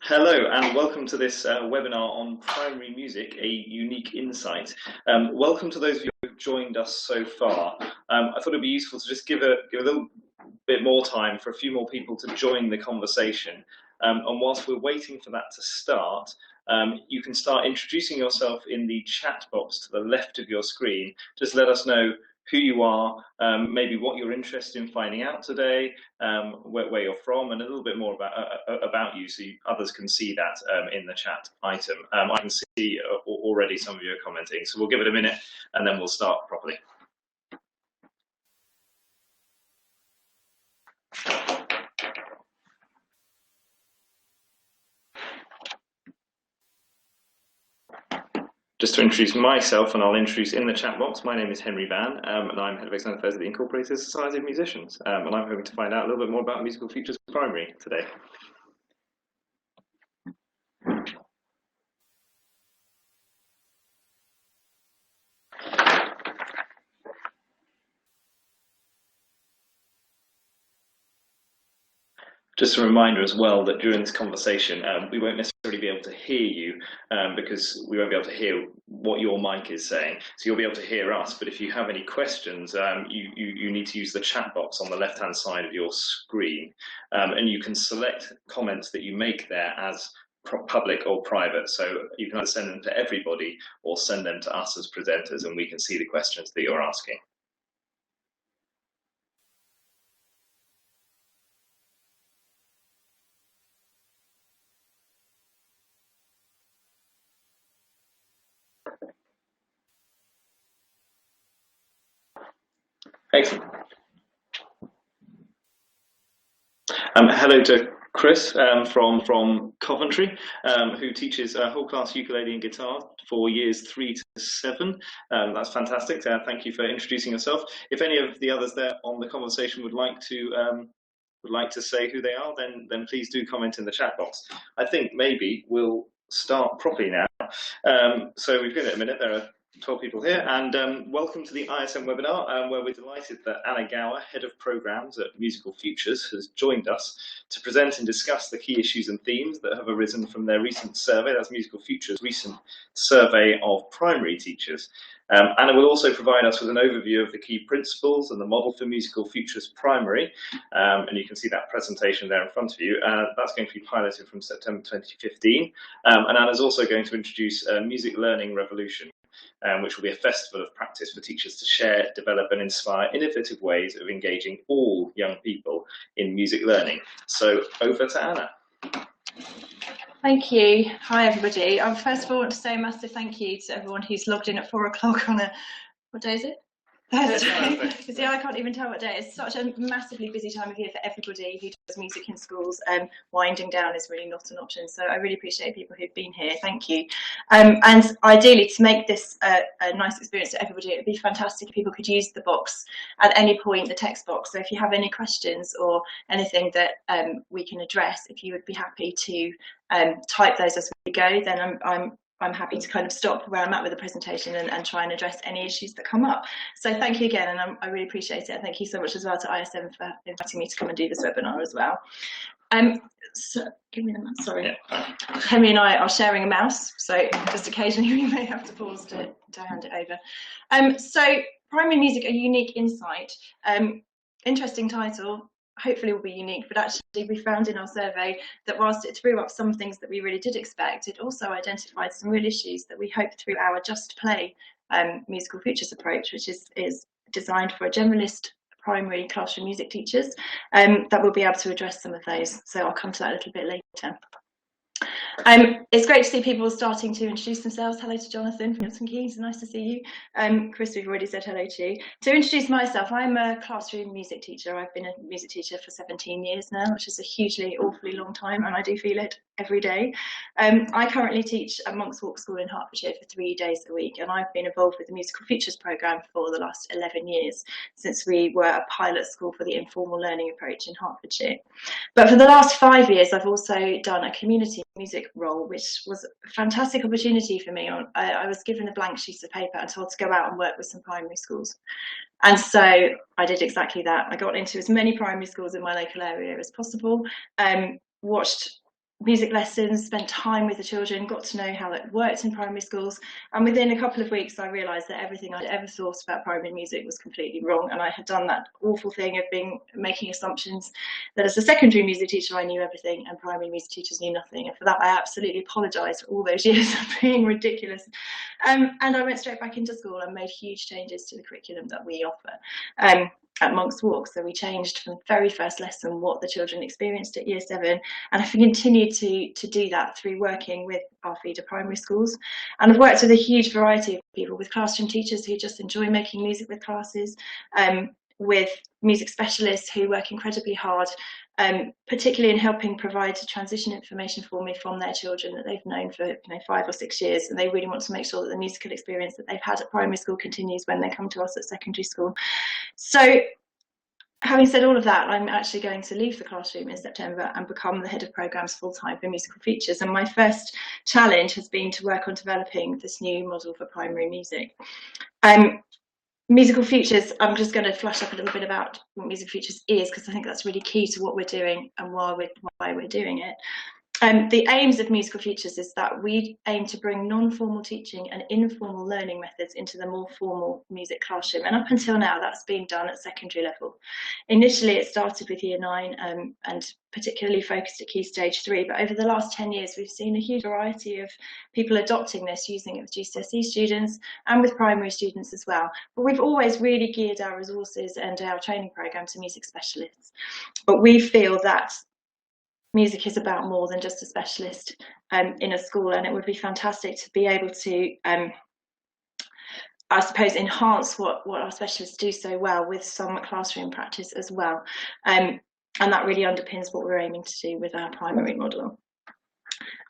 Hello and welcome to this webinar on primary music, a unique insight. Welcome to those of you who have joined us so far. I thought it'd be useful to just give a little bit more time for a few more people to join the conversation. And whilst we're waiting for that to start, you can start introducing yourself in the chat box to the left of your screen. Just let us know who you are, maybe what you're interested in finding out today, where you're from, and a little bit more about you, so others can see that in the chat item. I can see already some of you are commenting, so we'll give it a minute and then we'll start properly. Just to introduce myself, and I'll introduce in the chat box, my name is Henry Van, and I'm Head of External Affairs at the Incorporated Society of Musicians, and I'm hoping to find out a little bit more about Musical Futures Primary today. Just a reminder as well that during this conversation, we won't necessarily be able to hear you because we won't be able to hear what your mic is saying. So you'll be able to hear us, but if you have any questions, you need to use the chat box on the left-hand side of your screen. And you can select comments that you make there as public or private. So you can either send them to everybody or send them to us as presenters, and we can see the questions that you're asking. Excellent. Hello to Chris from Coventry, who teaches whole class ukulele and guitar for years 3 to 7. That's fantastic. Thank you for introducing yourself. If any of the others there on the conversation would like to say who they are, then please do comment in the chat box. I think maybe we'll start properly now. So we've given it a minute. There are 12 people here, and welcome to the ISM webinar, where we're delighted that Anna Gower, Head of Programmes at Musical Futures, has joined us to present and discuss the key issues and themes that have arisen from their recent survey. That's Musical Futures' recent survey of primary teachers. Anna will also provide us with an overview of the key principles and the model for Musical Futures Primary, and you can see that presentation there in front of you. That's going to be piloted from September 2015, and Anna's also going to introduce Music Learning Revolution, which will be a festival of practice for teachers to share, develop and inspire innovative ways of engaging all young people in music learning. So over to Anna. Thank you. Hi everybody. First of all, I want to say a massive thank you to everyone who's logged in at 4 o'clock on what day is it? Thursday. Because I can't even tell what day. It's such a massively busy time of year for everybody who does music in schools. Winding down is really not an option. So I really appreciate people who've been here. Thank you. And ideally, to make this a nice experience for everybody, it would be fantastic if people could use the box at any point, the text box. So if you have any questions or anything that we can address, if you would be happy to type those as we go, then I'm happy to kind of stop where I'm at with the presentation and try and address any issues that come up. So thank you again, and I really appreciate it. And thank you so much as well to ISM for inviting me to come and do this webinar as well. So give me the mouse, sorry. Yeah. Henry and I are sharing a mouse, so just occasionally we may have to pause to hand it over. So primary music, a unique insight. Interesting title. Hopefully will be unique, but actually we found in our survey that whilst it threw up some things that we really did expect, it also identified some real issues that we hope through our Just Play Musical Futures approach, which is designed for a generalist primary classroom music teachers, that we'll be able to address some of those. So I'll come to that a little bit later. It's great to see people starting to introduce themselves. Hello to Jonathan from Milton Keynes, nice to see you. Chris, we've already said hello to you. To introduce myself, I'm a classroom music teacher. I've been a music teacher for 17 years now, which is a hugely, awfully long time, and I do feel it every day. I currently teach at Monk's Walk School in Hertfordshire for 3 days a week, and I've been involved with the Musical Futures programme for the last 11 years, since we were a pilot school for the informal learning approach in Hertfordshire. But for the last 5 years, I've also done a community music role, which was a fantastic opportunity for me. I was given a blank sheet of paper and told to go out and work with some primary schools. And so I did exactly that. I got into as many primary schools in my local area as possible, watched music lessons, spent time with the children, got to know how it worked in primary schools, and within a couple of weeks I realised that everything I'd ever thought about primary music was completely wrong, and I had done that awful thing of making assumptions that as a secondary music teacher I knew everything and primary music teachers knew nothing, and for that I absolutely apologise for all those years of being ridiculous. And I went straight back into school and made huge changes to the curriculum that we offer. At Monk's Walk. So we changed from the very first lesson what the children experienced at year 7, and I've continued to do that through working with our feeder primary schools. And I've worked with a huge variety of people, with classroom teachers who just enjoy making music with classes, with music specialists who work incredibly hard, particularly in helping provide transition information for me from their children that they've known for 5 or 6 years, and they really want to make sure that the musical experience that they've had at primary school continues when they come to us at secondary school. So having said all of that, I'm actually going to leave the classroom in September and become the head of programmes full-time for musical features, and my first challenge has been to work on developing this new model for primary music. Musical features, I'm just going to flash up a little bit about what musical features is, because I think that's really key to what we're doing and why we're doing it. The aims of musical features is that we aim to bring non-formal teaching and informal learning methods into the more formal music classroom, and up until now that's been done at secondary level. Initially it started with year 9 and particularly focused at Key Stage 3, but over the last 10 years we've seen a huge variety of people adopting this, using it with GCSE students and with primary students as well. But we've always really geared our resources and our training programme to music specialists. But we feel that music is about more than just a specialist in a school, and it would be fantastic to be able to, I suppose, enhance what our specialists do so well with some classroom practice as well. And that really underpins what we're aiming to do with our primary model.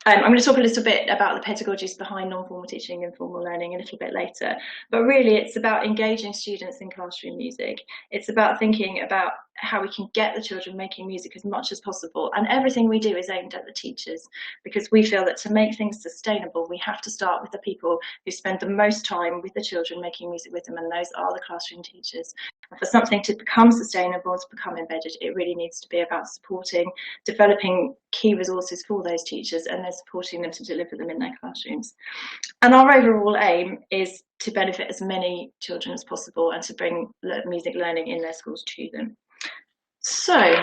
I'm going to talk a little bit about the pedagogies behind non-formal teaching and formal learning a little bit later, but really it's about engaging students in classroom music. It's about thinking about how we can get the children making music as much as possible, and everything we do is aimed at the teachers, because we feel that to make things sustainable we have to start with the people who spend the most time with the children making music with them, and those are the classroom teachers. And for something to become sustainable, to become embedded, it really needs to be about supporting, developing key resources for those teachers, and then supporting them to deliver them in their classrooms. And our overall aim is to benefit as many children as possible and to bring music learning in their schools to them. So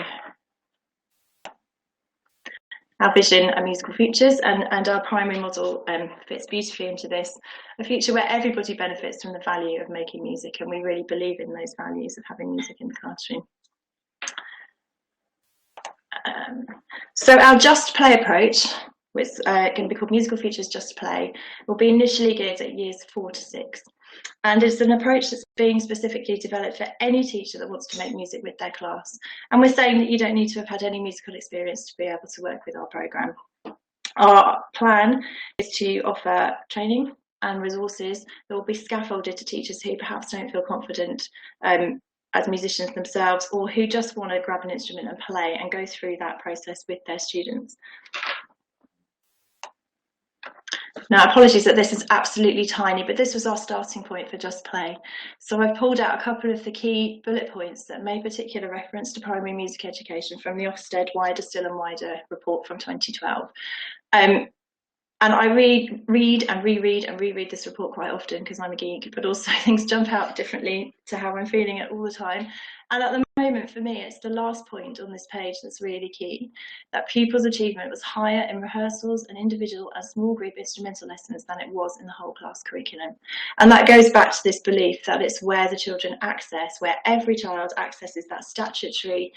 our vision are musical features, and our primary model fits beautifully into this, a future where everybody benefits from the value of making music, and we really believe in those values of having music in the classroom. So our Just Play approach, which is going to be called Musical Features Just Play, will be initially geared at years 4 to 6. And it's an approach that's being specifically developed for any teacher that wants to make music with their class. And we're saying that you don't need to have had any musical experience to be able to work with our programme. Our plan is to offer training and resources that will be scaffolded to teachers who perhaps don't feel confident as musicians themselves, or who just want to grab an instrument and play and go through that process with their students. Now, apologies that this is absolutely tiny, but this was our starting point for Just Play. So I've pulled out a couple of the key bullet points that make particular reference to primary music education from the Ofsted Wider, Still and Wider report from 2012. And I read and reread this report quite often because I'm a geek, but also things jump out differently to how I'm feeling it all the time. And at the moment, for me, it's the last point on this page that's really key, that pupils' achievement was higher in rehearsals and individual and small group instrumental lessons than it was in the whole class curriculum. And that goes back to this belief that it's where the children access, where every child accesses that statutory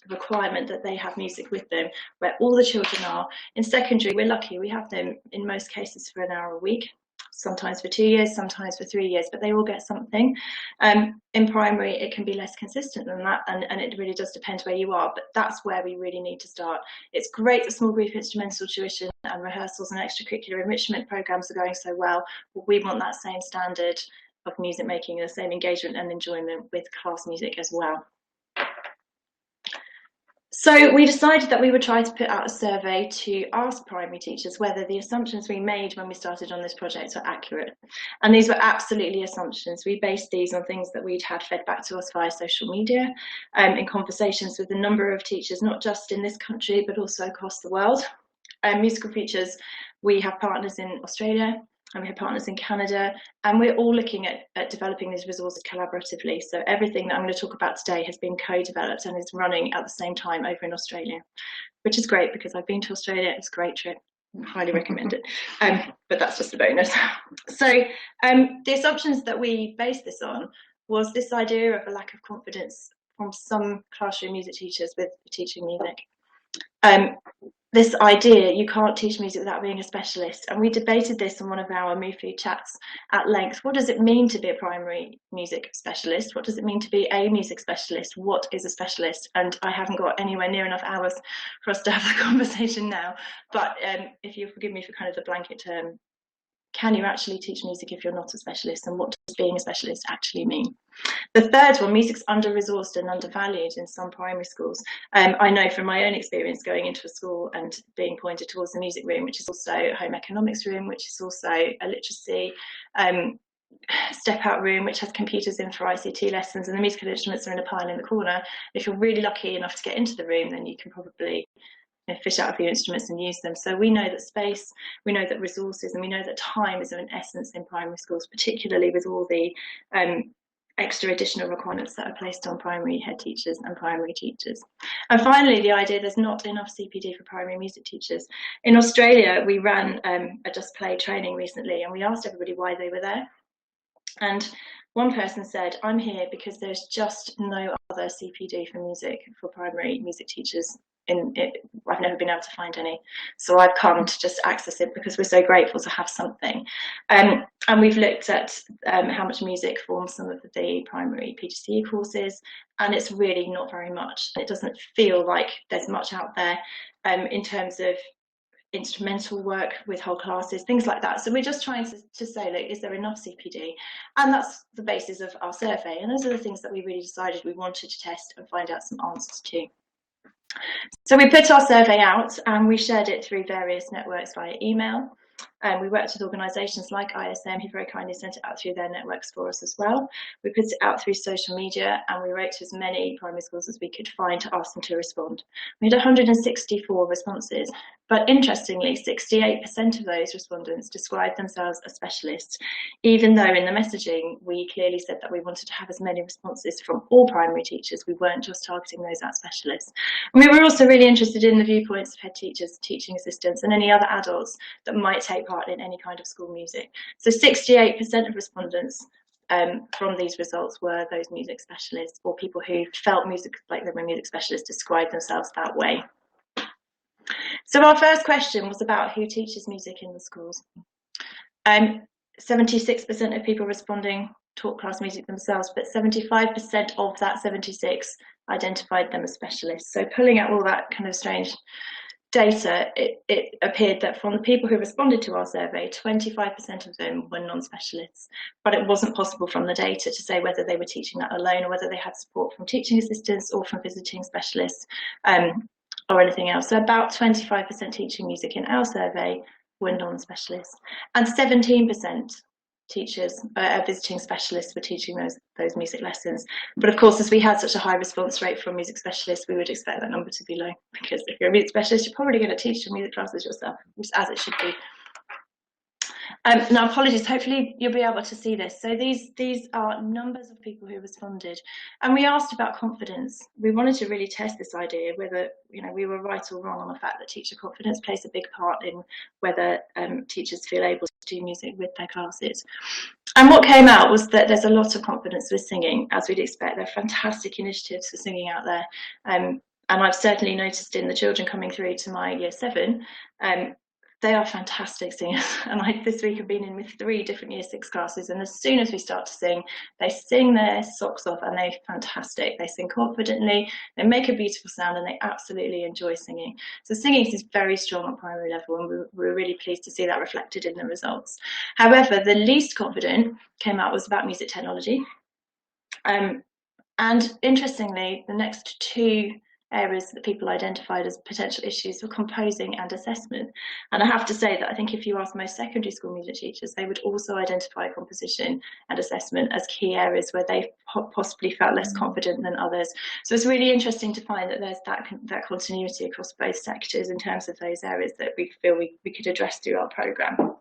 requirement that they have music with them, where all the children are. In secondary, we're lucky, we have them in most cases for an hour a week, sometimes for 2 years, sometimes for 3 years, but they all get something. In primary, it can be less consistent than that, and it really does depend where you are, but that's where we really need to start. It's great that small group instrumental tuition and rehearsals and extracurricular enrichment programmes are going so well, but we want that same standard of music making, the same engagement and enjoyment with class music as well. So we decided that we would try to put out a survey to ask primary teachers whether the assumptions we made when we started on this project are accurate. And these were absolutely assumptions. We based these on things that we'd had fed back to us via social media, in conversations with a number of teachers, not just in this country, but also across the world. Musical Futures, we have partners in Australia and we have partners in Canada, and we're all looking at developing these resources collaboratively. So everything that I'm going to talk about today has been co-developed and is running at the same time over in Australia, which is great because I've been to Australia. It's a great trip. I highly recommend it. But that's just a bonus. So the assumptions that we based this on was this idea of a lack of confidence from some classroom music teachers with teaching music. This idea, you can't teach music without being a specialist. And we debated this in one of our Move Food chats at length. What does it mean to be a primary music specialist? What does it mean to be a music specialist? What is a specialist? And I haven't got anywhere near enough hours for us to have the conversation now. But if you'll forgive me for kind of the blanket term, can you actually teach music if you're not a specialist? And what does being a specialist actually mean? The third one, music's under-resourced and undervalued in some primary schools. I know from my own experience going into a school and being pointed towards the music room, which is also a home economics room, which is also a literacy step out room, which has computers in for ICT lessons, and the musical instruments are in a pile in the corner. If you're really lucky enough to get into the room, then you can probably fish out a few instruments and use them. So we know that space, we know that resources, and we know that time is of an essence in primary schools, particularly with all the extra additional requirements that are placed on primary head teachers and primary teachers. And finally, the idea there's not enough CPD for primary music teachers. In Australia, we ran a Just Play training recently, and we asked everybody why they were there. And one person said, I'm here because there's just no other CPD for music for primary music teachers. I've never been able to find any, so I've come to just access it because we're so grateful to have something. And we've looked at how much music forms some of the primary PGCE courses, and it's really not very much. It doesn't feel like there's much out there in terms of instrumental work with whole classes, things like that. So we're just trying to say, look, is there enough CPD? And that's the basis of our survey, and those are the things that we really decided we wanted to test and find out some answers to. So we put our survey out and we shared it through various networks via email. We worked with organisations like ISM, who very kindly sent it out through their networks for us as well. We put it out through social media, and we wrote to as many primary schools as we could find to ask them to respond. We had 164 responses, but interestingly, 68% of those respondents described themselves as specialists, even though in the messaging we clearly said that we wanted to have as many responses from all primary teachers. We weren't just targeting those as specialists. And we were also really interested in the viewpoints of head teachers, teaching assistants, and any other adults that might take part in any kind of school music. So 68% of respondents from these results were those music specialists, or people who felt music like they were music specialists described themselves that way. So our first question was about who teaches music in the schools. 76% of people responding taught class music themselves, but 75% of that 76 identified them as specialists. So pulling out all that kind of strange data, it appeared that from the people who responded to our survey, 25% of them were non-specialists, but it wasn't possible from the data to say whether they were teaching that alone or whether they had support from teaching assistants or from visiting specialists or anything else. So about 25% teaching music in our survey were non-specialists, and 17% teachers, visiting specialists, were teaching those music lessons. But of course, as we had such a high response rate from music specialists, we would expect that number to be low, because if you're a music specialist, you're probably going to teach your music classes yourself, as it should be. Now, apologies, hopefully you'll be able to see this. So these are numbers of people who responded, and we asked about confidence. We wanted to really test this idea, whether we were right or wrong on the fact that teacher confidence plays a big part in whether teachers feel able to do music with their classes. And what came out was that there's a lot of confidence with singing, as we'd expect. There are fantastic initiatives for singing out there. And I've certainly noticed in the children coming through to my year 7, they are fantastic singers. And this week I've been in with 3 different year 6 classes, and as soon as we start to sing, they sing their socks off, and they're fantastic. They sing confidently, they make a beautiful sound, and they absolutely enjoy singing. So singing is very strong at primary level, and we're really pleased to see that reflected in the results. However, the least confident came out was about music technology. And interestingly, the next 2 areas that people identified as potential issues were composing and assessment. And I have to say that I think if you ask most secondary school music teachers, they would also identify composition and assessment as key areas where they possibly felt less confident than others. So it's really interesting to find that there's that continuity across both sectors in terms of those areas that we feel we could address through our programme.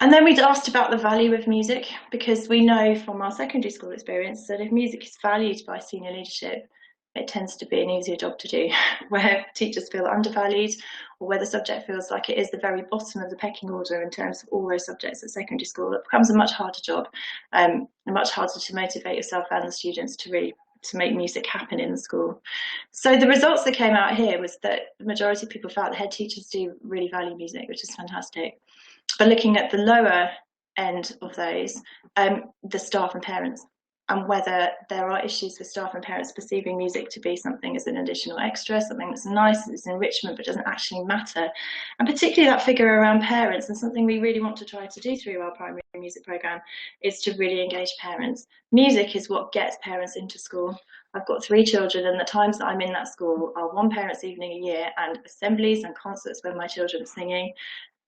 And then we'd asked about the value of music, because we know from our secondary school experience that if music is valued by senior leadership, it tends to be an easier job to do. Where teachers feel undervalued, or where the subject feels like it is the very bottom of the pecking order in terms of all those subjects at secondary school, it becomes a much harder job, and much harder to motivate yourself and the students to make music happen in the school. So the results that came out here was that the majority of people felt that head teachers do really value music, which is fantastic. But looking at the lower end of those, the staff and parents, and whether there are issues with staff and parents perceiving music to be something as an additional extra, something that's nice, it's enrichment, but doesn't actually matter. And particularly that figure around parents, and something we really want to try to do through our primary music programme, is to really engage parents. Music is what gets parents into school. I've got 3 children, and the times that I'm in that school are one parents' evening a year, and assemblies and concerts where my children are singing,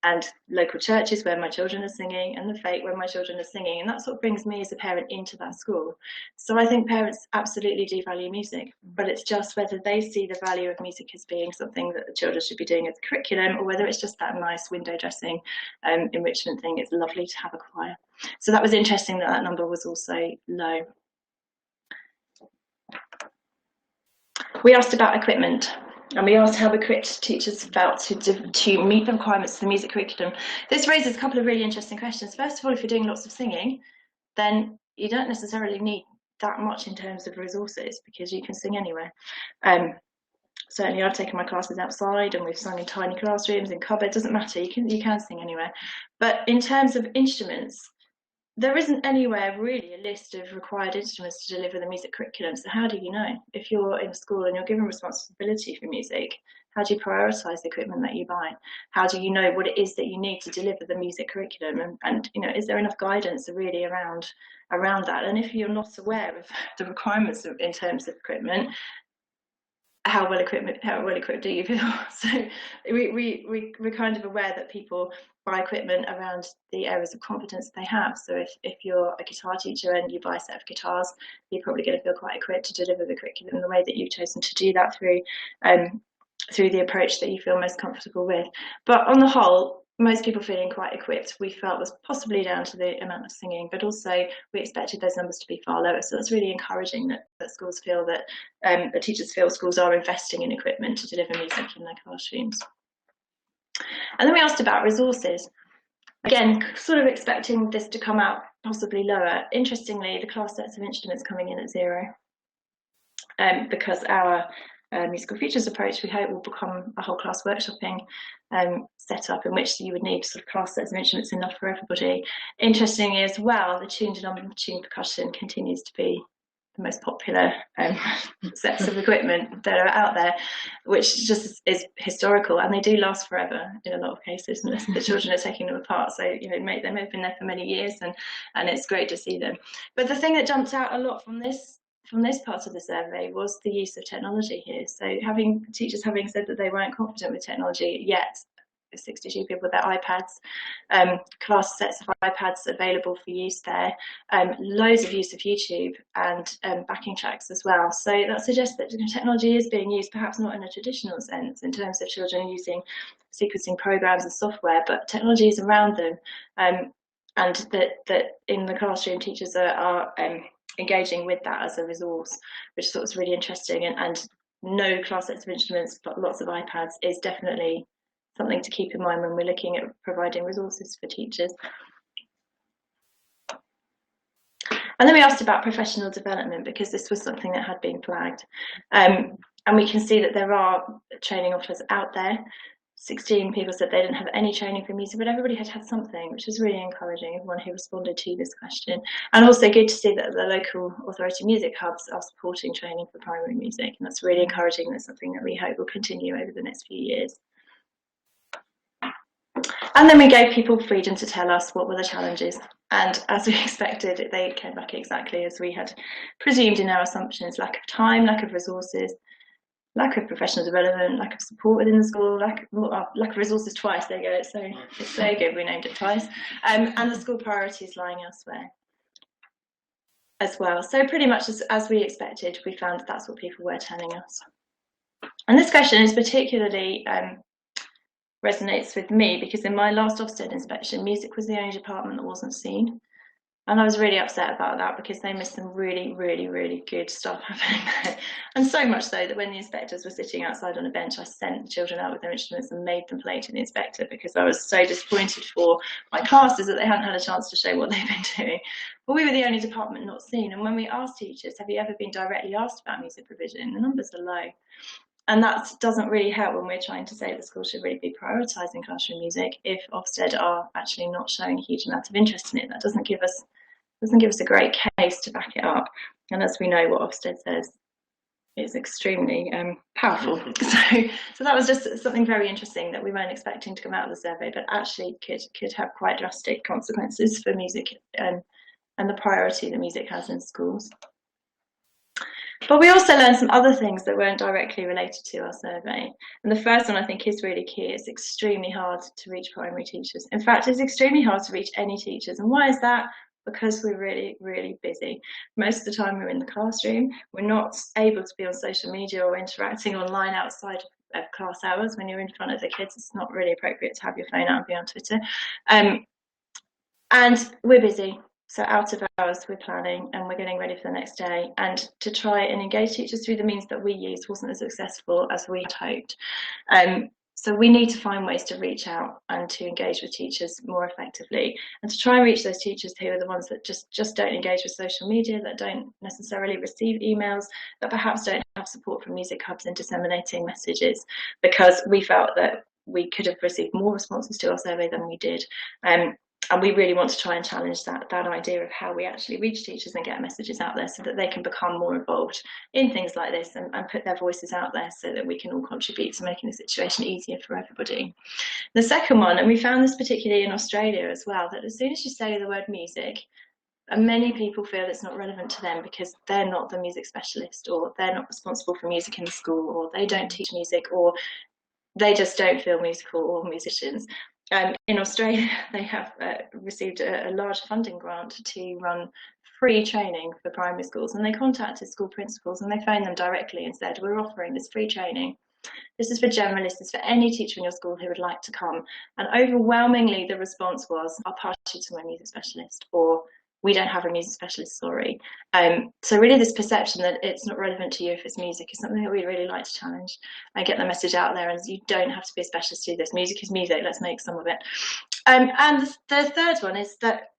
and local churches where my children are singing, and the fete where my children are singing, and that's what brings me as a parent into that school. So I think parents absolutely do value music, but it's just whether they see the value of music as being something that the children should be doing as a curriculum, or whether it's just that nice window dressing enrichment thing. It's lovely to have a choir. So that was interesting that that number was also low. We asked about equipment. And we asked how equipped teachers felt to meet the requirements of the music curriculum. This raises a couple of really interesting questions. First of all, if you're doing lots of singing, then you don't necessarily need that much in terms of resources, because you can sing anywhere. Certainly I've taken my classes outside, and we've sung in tiny classrooms, in cupboards, doesn't matter, you can sing anywhere. But in terms of instruments, there isn't anywhere really a list of required instruments to deliver the music curriculum. So how do you know? If you're in school and you're given responsibility for music, how do you prioritise the equipment that you buy? How do you know what it is that you need to deliver the music curriculum? And you know, is there enough guidance really around that? And if you're not aware of the requirements in terms of equipment, how well equipped do you feel? So we're kind of aware that people buy equipment around the areas of competence they have. So if you're a guitar teacher and you buy a set of guitars, you're probably going to feel quite equipped to deliver the curriculum in the way that you've chosen to do that through the approach that you feel most comfortable with. But on the whole, most people feeling quite equipped, we felt, was possibly down to the amount of singing, but also we expected those numbers to be far lower. So that's really encouraging that schools feel that the teachers feel schools are investing in equipment to deliver music in their classrooms. And then we asked about resources. Again, sort of expecting this to come out possibly lower. Interestingly, the class sets of instruments coming in at 0, because our musical features approach, we hope, will become a whole class workshopping setup in which you would need sort of class sets of instruments enough for everybody. Interestingly as well, the tuned and untuned percussion continues to be the most popular sets of equipment that are out there, which just is historical, and they do last forever in a lot of cases unless the children are taking them apart. So you know, they may have been there for many years, and it's great to see them. But the thing that jumped out a lot from this part of the survey was the use of technology here. So teachers having said that they weren't confident with technology yet, 62 people with their iPads, class sets of iPads available for use there, loads of use of YouTube, and backing tracks as well. So that suggests that technology is being used, perhaps not in a traditional sense in terms of children using sequencing programs and software, but technology is around them, and that in the classroom teachers are engaging with that as a resource, which I thought was really interesting. And no class sets of instruments, but lots of iPads is definitely something to keep in mind when we're looking at providing resources for teachers. And then we asked about professional development, because this was something that had been flagged. And we can see that there are training offers out there. 16 people said they didn't have any training for music, but everybody had had something, which was really encouraging, everyone who responded to this question. And also good to see that the local authority music hubs are supporting training for primary music, and that's really encouraging. That's something that we hope will continue over the next few years. And then we gave people freedom to tell us what were the challenges. And as we expected, they came back exactly as we had presumed in our assumptions: lack of time, lack of resources, lack of professional development, lack of support within the school, lack of resources twice. There you go. It's so good we named it twice. And the school priorities lying elsewhere as well. So pretty much as we expected, we found that's what people were telling us. And this question is particularly resonates with me because in my last Ofsted inspection, music was the only department that wasn't seen. And I was really upset about that because they missed some really, really, really good stuff happening there. And so much so that when the inspectors were sitting outside on a bench, I sent the children out with their instruments and made them play to the inspector because I was so disappointed for my classes that they hadn't had a chance to show what they've been doing. But we were the only department not seen. And when we asked teachers, have you ever been directly asked about music provision? The numbers are low. And that doesn't really help when we're trying to say the school should really be prioritising classroom music if Ofsted are actually not showing a huge amount of interest in it. That doesn't give us a great case to back it up. And as we know, what Ofsted says is extremely powerful. So that was just something very interesting that we weren't expecting to come out of the survey, but actually could have quite drastic consequences for music and the priority that music has in schools. But we also learned some other things that weren't directly related to our survey. And the first one I think is really key. It's extremely hard to reach primary teachers. In fact, it's extremely hard to reach any teachers. And why is that? Because we're really, really busy. Most of the time we're in the classroom. We're not able to be on social media or interacting online outside of class hours. When you're in front of the kids, it's not really appropriate to have your phone out and be on Twitter. And we're busy. So out of hours, we're planning and we're getting ready for the next day. And to try and engage teachers through the means that we used wasn't as successful as we had hoped. So we need to find ways to reach out and to engage with teachers more effectively and to try and reach those teachers who are the ones that just don't engage with social media, that don't necessarily receive emails, that perhaps don't have support from music hubs in disseminating messages, because we felt that we could have received more responses to our survey than we did. And we really want to try and challenge that idea of how we actually reach teachers and get messages out there so that they can become more involved in things like this and put their voices out there so that we can all contribute to making the situation easier for everybody. The second one, and we found this particularly in Australia as well, that as soon as you say the word music, and many people feel it's not relevant to them because they're not the music specialist, or they're not responsible for music in the school, or they don't teach music, or they just don't feel musical or musicians. In Australia, they have received a large funding grant to run free training for primary schools, and they contacted school principals and they phoned them directly and said, we're offering this free training. This is for generalists, it's for any teacher in your school who would like to come. And overwhelmingly the response was, I'll pass you to my music specialist, or we don't have a music specialist, sorry. So really this perception that it's not relevant to you if it's music is something that we'd really like to challenge and get the message out there, as you don't have to be a specialist to do this. Music is music, let's make some of it. And the third one is that,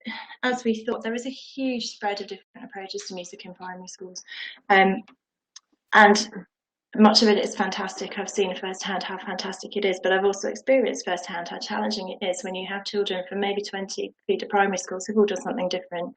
as we thought, there is a huge spread of different approaches to music in primary schools. And much of it is fantastic. I've seen firsthand how fantastic it is, but I've also experienced firsthand how challenging it is when you have children from maybe 20 feet of primary schools who've all done something different.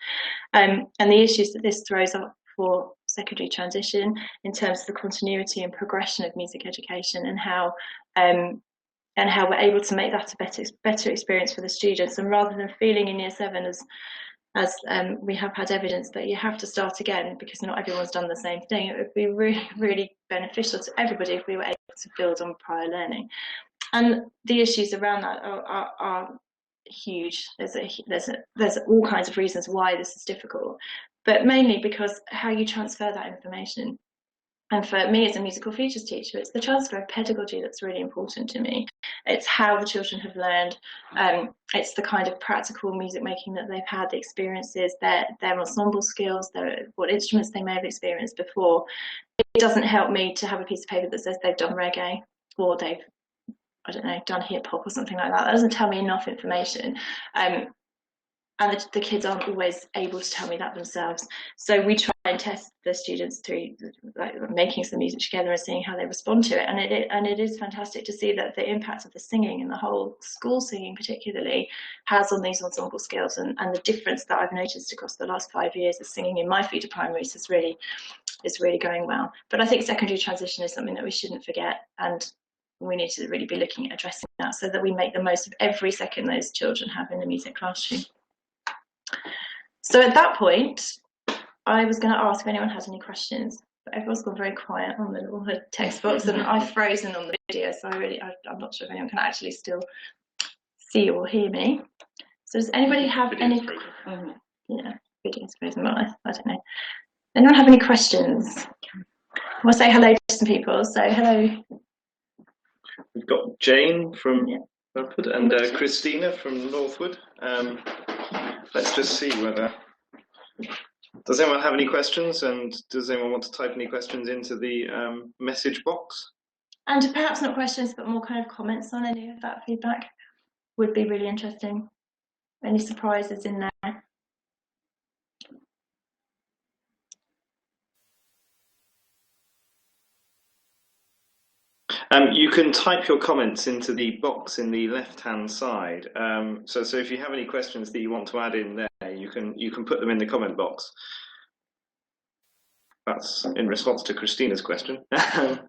And the issues that this throws up for secondary transition in terms of the continuity and progression of music education, and how we're able to make that a better experience for the students. And rather than feeling in year 7 as we have had evidence that you have to start again because not everyone's done the same thing, it would be really, really beneficial to everybody if we were able to build on prior learning. And the issues around that are huge. There's all kinds of reasons why this is difficult, but mainly because how you transfer that information. And for me as a musical features teacher, it's the transfer of pedagogy that's really important to me. It's how the children have learned. It's the kind of practical music making that they've had, the experiences, their ensemble skills, what instruments they may have experienced before. It doesn't help me to have a piece of paper that says they've done reggae or they've, I don't know, done hip hop or something like that. That doesn't tell me enough information. And the kids aren't always able to tell me that themselves. So we try and test the students through making some music together and seeing how they respond to it. And it is fantastic to see that the impact of the singing and the whole school singing particularly has on these ensemble skills, and the difference that I've noticed across the last 5 years of singing in my feeder primaries is really going well. But I think secondary transition is something that we shouldn't forget, and we need to really be looking at addressing that so that we make the most of every second those children have in the music classroom. So at that point, I was going to ask if anyone had any questions, but everyone's gone very quiet on the little text box, and I've frozen on the video, so I'm not sure if anyone can actually still see or hear me. So does anybody have any? Yeah, video's frozen, but I don't know. Anyone have any questions? We'll say hello to some people. So hello. We've got Jane from Northwood and Christina from Northwood. Let's just see whether. Does anyone have any questions, and does anyone want to type any questions into the message box? And perhaps not questions, but more kind of comments on any of that feedback would be really interesting. Any surprises in there? You can type your comments into the box in the left-hand side. So if you have any questions that you want to add in there, you can put them in the comment box. That's in response to Christina's question. And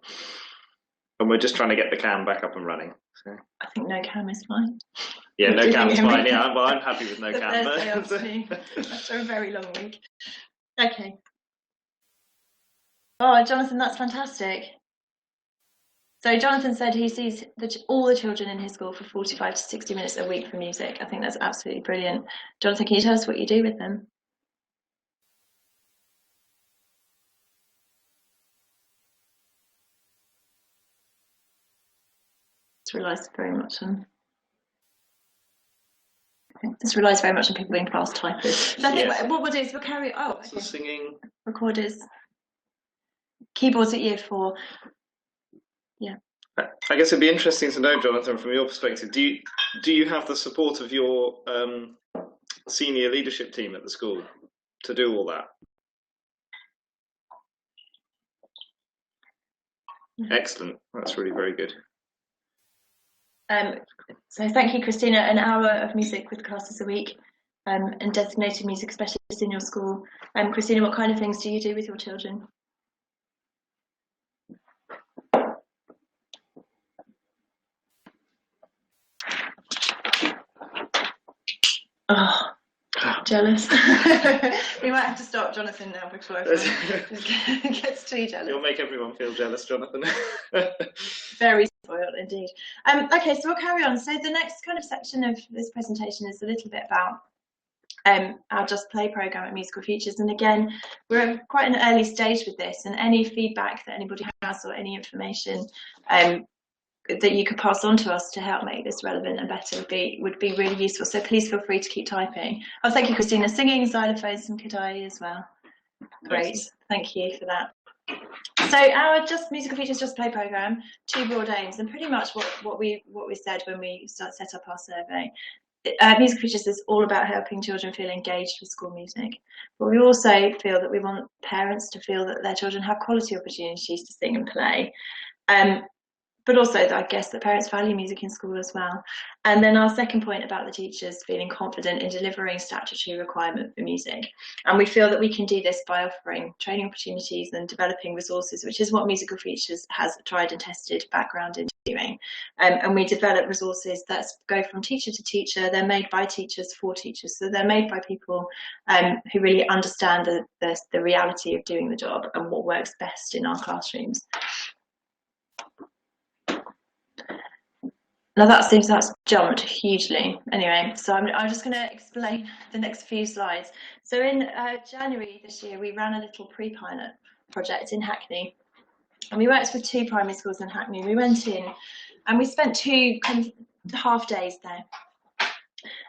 we're just trying to get the cam back up and running. So. I think no cam is fine. Yeah, no cam is fine. Yeah, well, I'm happy with no cam. After a very long week. Okay. Oh, Jonathan, that's fantastic. So Jonathan said he sees all the children in his school for 45 to 60 minutes a week for music. I think that's absolutely brilliant. Jonathan, can you tell us what you do with them? This relies very much on. This relies very much on people being class typers. So I think what we'll do is we'll carry. Oh, okay. Singing. Recorders. Keyboards at year 4. Yeah. I guess it'd be interesting to know, Jonathan, from your perspective, do you have the support of your senior leadership team at the school to do all that? Excellent. That's really very good. So thank you, Christina. An hour of music with classes a week and designated music specialists in your school. Christina, what kind of things do you do with your children? Oh, jealous. We might have to stop Jonathan now before everyone gets too jealous. You'll make everyone feel jealous, Jonathan. Very spoiled indeed. Okay, so we'll carry on. So the next kind of section of this presentation is a little bit about our Just Play programme at Musical Futures. And again, we're at quite an early stage with this, and any feedback that anybody has or any information that you could pass on to us to help make this relevant and better would be really useful. So please feel free to keep typing. Oh, thank you, Christina. Singing, xylophones and Kadai as well. Great, excellent. Thank you for that. So our Musical Futures Just Play programme, 2 broad aims, and pretty much what we said when we set up our survey. Musical Futures is all about helping children feel engaged with school music, but we also feel that we want parents to feel that their children have quality opportunities to sing and play. But also, I guess, that parents value music in school as well. And then our second point about the teachers feeling confident in delivering statutory requirement for music. And we feel that we can do this by offering training opportunities and developing resources, which is what Musical Futures has a tried and tested background in doing. And we develop resources that go from teacher to teacher. They're made by teachers for teachers. So they're made by people who really understand the reality of doing the job and what works best in our classrooms. Now that seems that's jumped hugely. Anyway, so I'm just going to explain the next few slides. So in January this year, we ran a little pre-pilot project in Hackney, and we worked with 2 primary schools in Hackney. We went in and we spent 2 kind of half days there,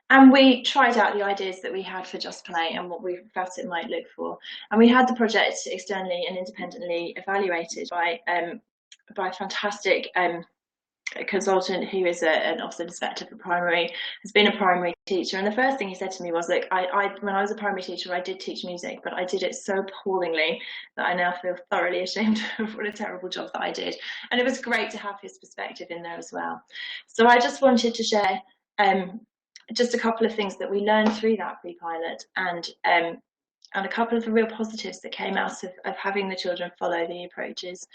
and we tried out the ideas that we had for Just Play and what we felt it might look for. And we had the project externally and independently evaluated by a fantastic consultant who is an officer inspector for primary, has been a primary teacher, and the first thing he said to me was, look, when I was a primary teacher, I did teach music, but I did it so appallingly that I now feel thoroughly ashamed of what a terrible job that I did. And it was great to have his perspective in there as well. So I just wanted to share just a couple of things that we learned through that pre-pilot, and and a couple of the real positives that came out of having the children follow the approaches.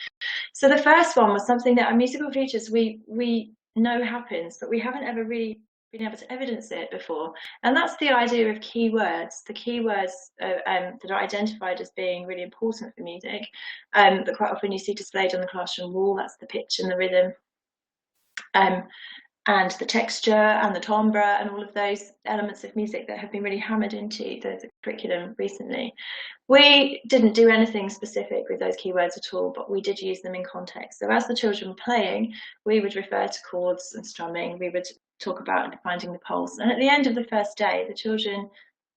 So the first one was something that our musical features we know happens, but we haven't ever really been able to evidence it before, and that's the idea of keywords. The keywords that are identified as being really important for music, that quite often you see displayed on the classroom wall. That's the pitch and the rhythm, and the texture and the timbre and all of those elements of music that have been really hammered into the curriculum recently. We didn't do anything specific with those keywords at all, but we did use them in context. So as the children were playing, we would refer to chords and strumming. We would talk about finding the pulse. And at the end of the first day, the children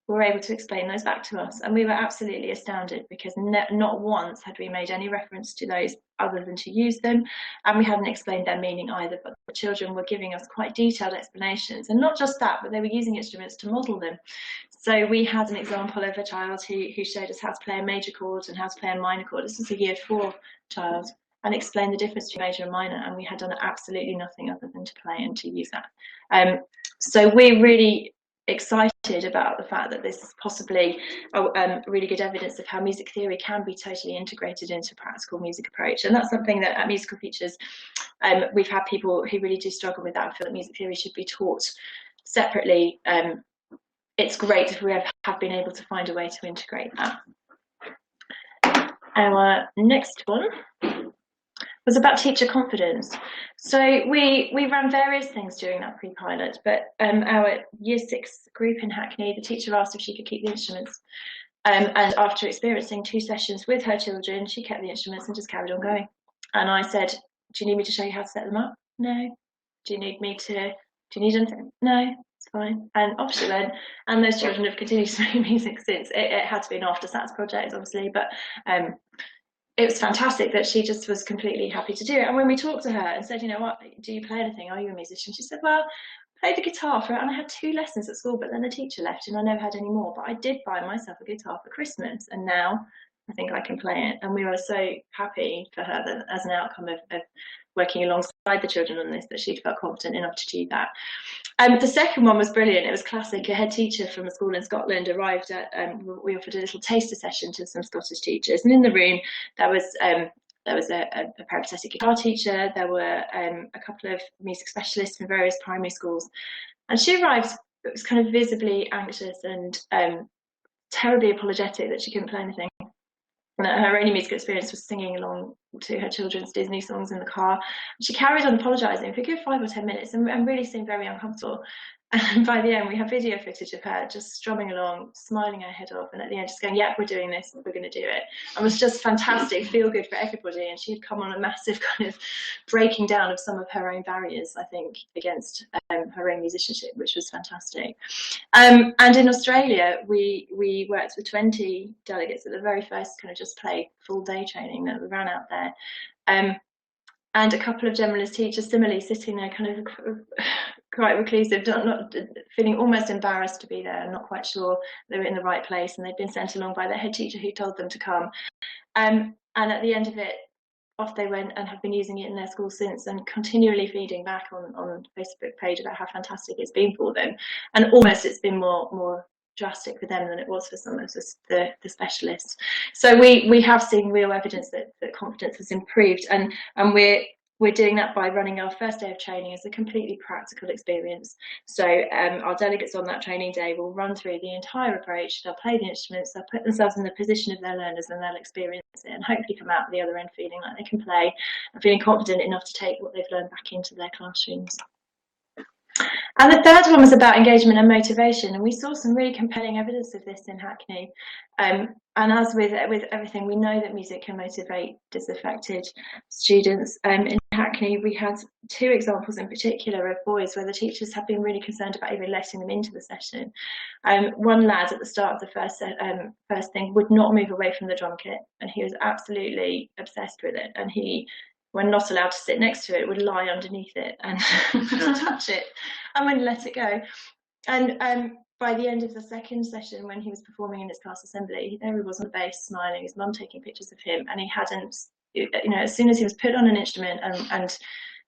were able to explain those back to us, and we were absolutely astounded, because not once had we made any reference to those other than to use them, and we hadn't explained their meaning either, but the children were giving us quite detailed explanations. And not just that, but they were using instruments to model them. So we had an example of a child who showed us how to play a major chord and how to play a minor chord. This was a year 4 child, and explained the difference between major and minor, and we had done absolutely nothing other than to play and to use that. So we're really excited about the fact that this is possibly really good evidence of how music theory can be totally integrated into a practical music approach. And that's something that at Musical Features, we've had people who really do struggle with that and feel that music theory should be taught separately. It's great if we have been able to find a way to integrate that. Our next one was about teacher confidence. So we ran various things during that pre-pilot, but our year 6 group in Hackney, the teacher asked if she could keep the instruments. And after experiencing 2 sessions with her children, she kept the instruments and just carried on going. And I said, do you need me to show you how to set them up? No. Do you need anything? No, it's fine. And off she went. And those children have continued to make music since. It had to be an after-SATs project, obviously, but it was fantastic that she just was completely happy to do it. And when we talked to her and said, you know what, do you play anything? Are you a musician? She said, well, I played the guitar for it, and I had 2 lessons at school, but then the teacher left and I never had any more. But I did buy myself a guitar for Christmas, and now I think I can play it. And we were so happy for her that as an outcome of working alongside the children on this, that she'd felt confident enough to do that. The second one was brilliant. It was classic. A head teacher from a school in Scotland arrived at, we offered a little taster session to some Scottish teachers, and in the room there was a peripatetic guitar teacher, there were a couple of music specialists from various primary schools, and she arrived, it was kind of visibly anxious and terribly apologetic that she couldn't play anything. And her only musical experience was singing along to her children's Disney songs in the car. She carried on apologising for a good 5 or 10 minutes and really seemed very uncomfortable. And by the end, we have video footage of her just strumming along, smiling her head off, and at the end just going, yeah, we're doing this, we're going to do it. And it was just fantastic, feel good for everybody. And she had come on a massive kind of breaking down of some of her own barriers, I think, against her own musicianship, which was fantastic. And in Australia, we worked with 20 delegates at the very first kind of just play full day training that we ran out there. And a couple of generalist teachers similarly sitting there kind of quite reclusive, not feeling almost embarrassed to be there and not quite sure they were in the right place, and they'd been sent along by their head teacher who told them to come. And at the end of it, off they went and have been using it in their school since, and continually feeding back on the Facebook page about how fantastic it's been for them. And almost it's been more drastic for them than it was for some of the specialists. So we have seen real evidence that confidence has improved, and we're doing that by running our first day of training as a completely practical experience. So our delegates on that training day will run through the entire approach, they'll play the instruments, they'll put themselves in the position of their learners, and they'll experience it and hopefully come out the other end feeling like they can play and feeling confident enough to take what they've learned back into their classrooms. And the third one was about engagement and motivation, and we saw some really compelling evidence of this in Hackney. And as with everything, we know that music can motivate disaffected students. In Hackney, we had 2 examples in particular of boys where the teachers have been really concerned about even letting them into the session. One lad at the start of the first thing would not move away from the drum kit, and he was absolutely obsessed with it, and he, when not allowed to sit next to it, would lie underneath it and touch it and wouldn't let it go. And by the end of the second session, when he was performing in his class assembly, there he was on the bass smiling, his mum taking pictures of him, and he hadn't, you know, as soon as he was put on an instrument and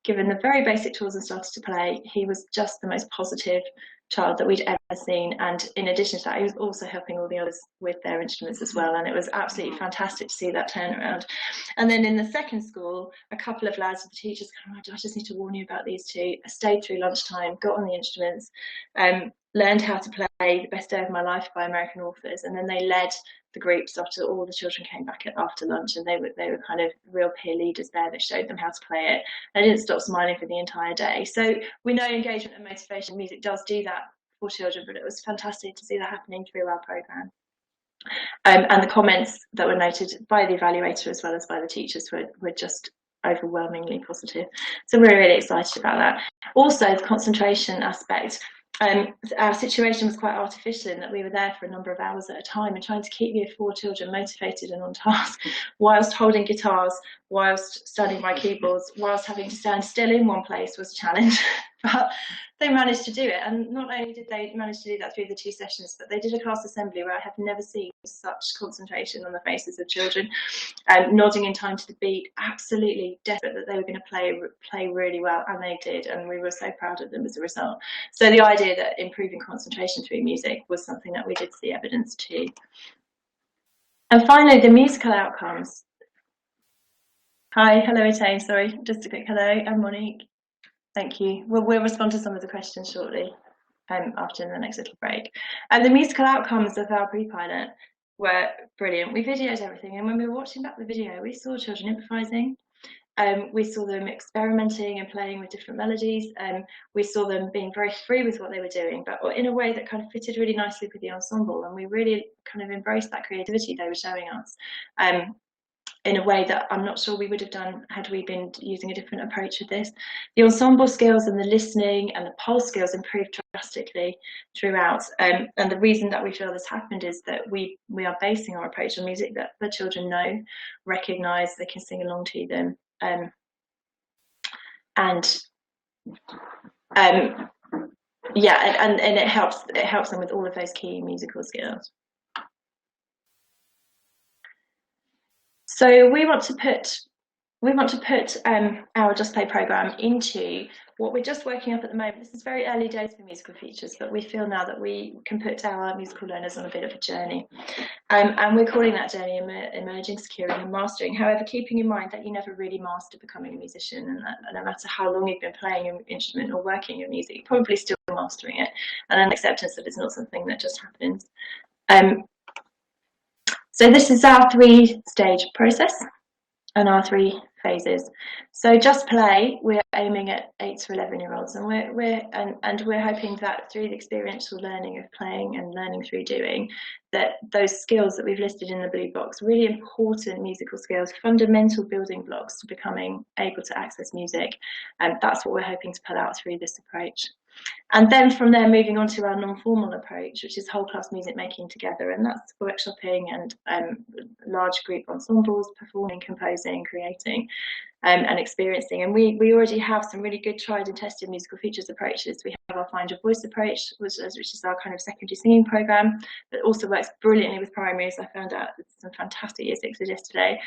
given the very basic tools and started to play, he was just the most positive child that we'd ever seen. And in addition to that, he was also helping all the others with their instruments as well. And it was absolutely fantastic to see that turnaround. And then in the second school, a couple of lads, the teachers kind of, I just need to warn you about these two. I stayed through lunchtime, got on the instruments, learned how to play The Best Day of My Life by American authors, and then they led the groups after all the children came back after lunch, and they were kind of real peer leaders there that showed them how to play it. They didn't stop smiling for the entire day. So we know engagement and motivation music does do that for children, but it was fantastic to see that happening through our programme. And the comments that were noted by the evaluator as well as by the teachers were just overwhelmingly positive. So we're really excited about that. Also, the concentration aspect. Our situation was quite artificial in that we were there for a number of hours at a time, and trying to keep year 4 children motivated and on task whilst holding guitars, whilst studying by keyboards, whilst having to stand still in one place was a challenge. But they managed to do it, and not only did they manage to do that through the 2 sessions, but they did a class assembly where I have never seen such concentration on the faces of children, nodding in time to the beat, absolutely desperate that they were going to play really well, and they did, and we were so proud of them as a result. So the idea that improving concentration through music was something that we did see evidence to. And finally, the musical outcomes. Hi, hello Etane, sorry, just a quick hello, and Monique. Thank you. We'll respond to some of the questions shortly after the next little break. The musical outcomes of our pre-pilot were brilliant. We videoed everything, and when we were watching back the video, we saw children improvising. We saw them experimenting and playing with different melodies. We saw them being very free with what they were doing, but in a way that kind of fitted really nicely with the ensemble, and we really kind of embraced that creativity they were showing us. In a way that I'm not sure we would have done had we been using a different approach with this. The ensemble skills and the listening and the pulse skills improved drastically throughout. And the reason that we feel this happened is that we are basing our approach on music that the children know, recognise, they can sing along to them. Yeah, and it helps them with all of those key musical skills. So we want to put our Just Play programme into what we're just working up at the moment. This is very early days for musical features, but we feel now that we can put our musical learners on a bit of a journey. And we're calling that journey emerging, securing and mastering. However, keeping in mind that you never really master becoming a musician, and that no matter how long you've been playing an instrument or working your music, you're probably still mastering it, and an acceptance that it's not something that just happens. So this is our 3-stage process and our 3 phases. So Just Play, we're aiming at 8 to 11-year-olds, and we're hoping that through the experiential learning of playing and learning through doing, that those skills that we've listed in the blue box, really important musical skills, fundamental building blocks to becoming able to access music, and that's what we're hoping to put out through this approach. And then from there, moving on to our non-formal approach, which is whole class music making together, and that's workshopping and large group ensembles, performing, composing, creating, and experiencing. And we already have some really good tried and tested musical features approaches. We have our Find Your Voice approach, which is our kind of secondary singing programme, that also works brilliantly with primaries. I found out some fantastic year sixes yesterday.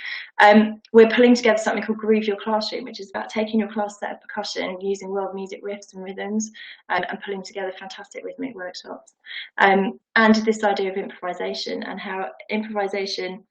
We're pulling together something called Groove Your Classroom, which is about taking your class set of percussion, using world music riffs and rhythms, and pulling together fantastic rhythmic workshops. And this idea of improvisation, and how improvisation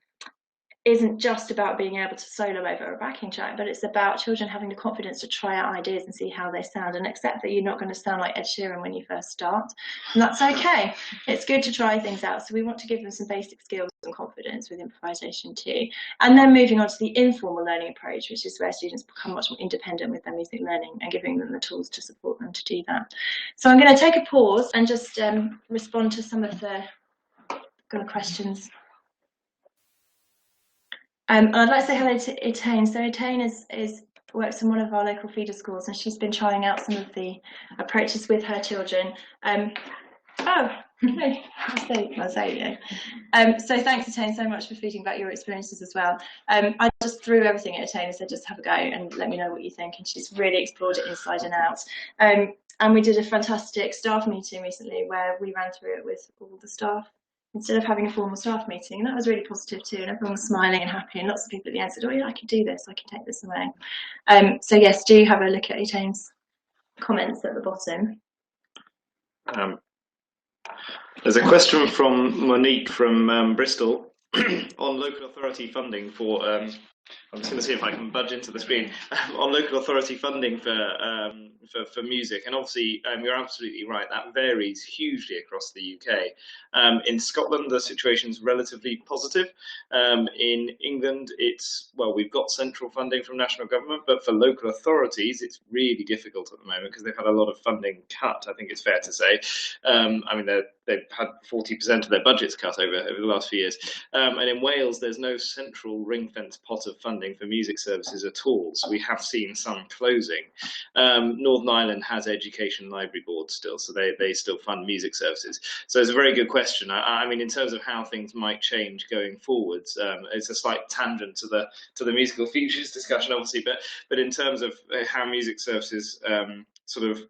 isn't just about being able to solo over a backing track, but it's about children having the confidence to try out ideas and see how they sound, and accept that you're not going to sound like Ed Sheeran when you first start, and that's okay. It's good to try things out, so we want to give them some basic skills and confidence with improvisation too. And then moving on to the informal learning approach, which is where students become much more independent with their music learning, and giving them the tools to support them to do that. So I'm going to take a pause and just respond to some of the questions. I'd like to say hello to Etane. So Etane works in one of our local feeder schools, and she's been trying out some of the approaches with her children. So thanks, Etane, so much for feeding back your experiences as well. I just threw everything at Etane and said, just have a go and let me know what you think. And she's really explored it inside and out. And we did a fantastic staff meeting recently where we ran through it with all the staff instead of having a formal staff meeting. And that was really positive too, and everyone was smiling and happy, and lots of people at the end said, oh yeah, I can do this, I can take this away. So yes, do have a look at Etane's comments at the bottom. There's a question from Monique from Bristol on local authority funding for I'm just going to see if I can budge into the screen on local authority funding for music, and obviously you're absolutely right, that varies hugely across the UK. In Scotland, the situation's relatively positive. In England, we've got central funding from national government, but for local authorities, it's really difficult at the moment because they've had a lot of funding cut. I think it's fair to say. They've had 40% of their budgets cut over the last few years. And in Wales, there's no central ring-fenced pot of funding for music services at all. So we have seen some closing. Northern Ireland has education library boards still, so they still fund music services. So it's a very good question. I mean, in terms of how things might change going forwards, it's a slight tangent to the musical futures discussion, obviously, but in terms of how music services sort of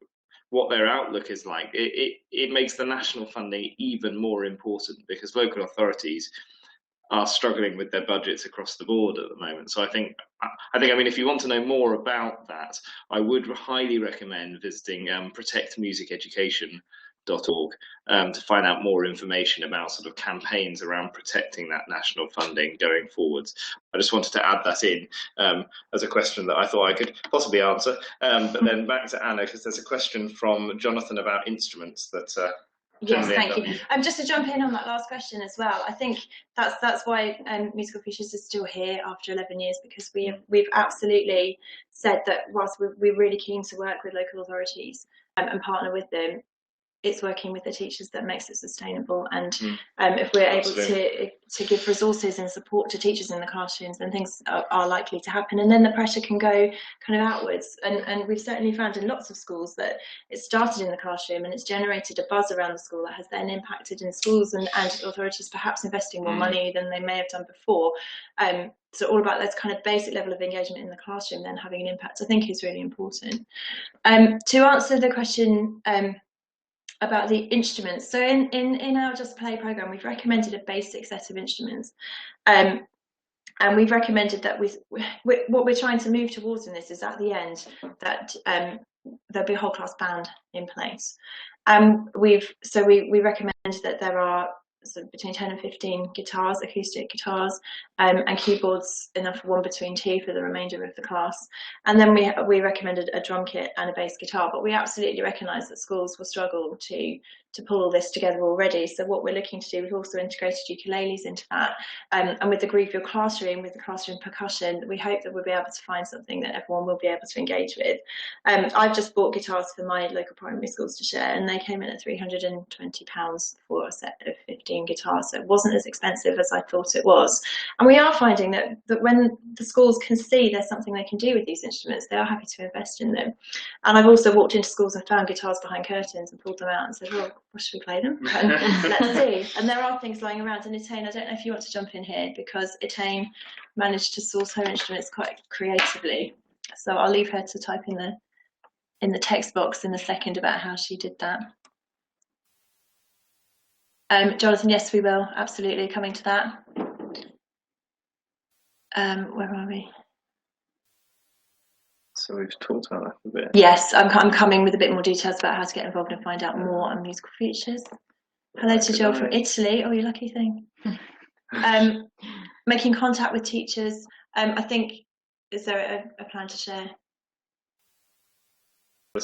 what their outlook is like, it makes the national funding even more important because local authorities are struggling with their budgets across the board at the moment. So I think, if you want to know more about that, I would highly recommend visiting protectmusiceducation.org to find out more information about sort of campaigns around protecting that national funding going forwards. I just wanted to add that in as a question that I thought I could possibly answer. But then back to Anna, because there's a question from Jonathan about instruments that yes, thank you. Just to jump in on that last question as well, I think that's why Musical Futures is still here after 11 years, because we've absolutely said that whilst we're really keen to work with local authorities and partner with them, it's working with the teachers that makes it sustainable. And if we're able to give resources and support to teachers in the classrooms, then things are likely to happen, and then the pressure can go kind of outwards. And we've certainly found in lots of schools that it started in the classroom and it's generated a buzz around the school that has then impacted in schools and authorities perhaps investing more money than they may have done before. So all about this kind of basic level of engagement in the classroom then having an impact, I think, is really important. To answer the question about the instruments, so in our Just Play programme, we've recommended a basic set of instruments, and we've recommended that what we're trying to move towards in this is at the end that there'll be a whole class band in place. We recommend that there are sort of between 10 and 15 guitars, acoustic guitars, and keyboards enough for 1 between 2 for the remainder of the class. And then we recommended a drum kit and a bass guitar, but we absolutely recognise that schools will struggle to pull all this together already. So what we're looking to do, we've also integrated ukuleles into that, and with the Groove Your Classroom, with the classroom percussion, we hope that we'll be able to find something that everyone will be able to engage with. I've just bought guitars for my local primary schools to share, and they came in at £320 for a set of 15 guitars, so it wasn't as expensive as I thought it was. And we are finding that when the schools can see there's something they can do with these instruments, they are happy to invest in them. And I've also walked into schools and found guitars behind curtains and pulled them out and said, well, should we play them? And let's see. And there are things lying around. And Etane, I don't know if you want to jump in here, because Etane managed to source her instruments quite creatively. So I'll leave her to type in the text box in a second about how she did that. Jonathan, yes, we will. Absolutely. Coming to that. Where are we? So we've talked about that a bit. Yes, I'm coming with a bit more details about how to get involved and find out more on musical futures. Hello to Jill from Italy. Oh, you lucky thing. Making contact with teachers. I think, is there a plan to share? To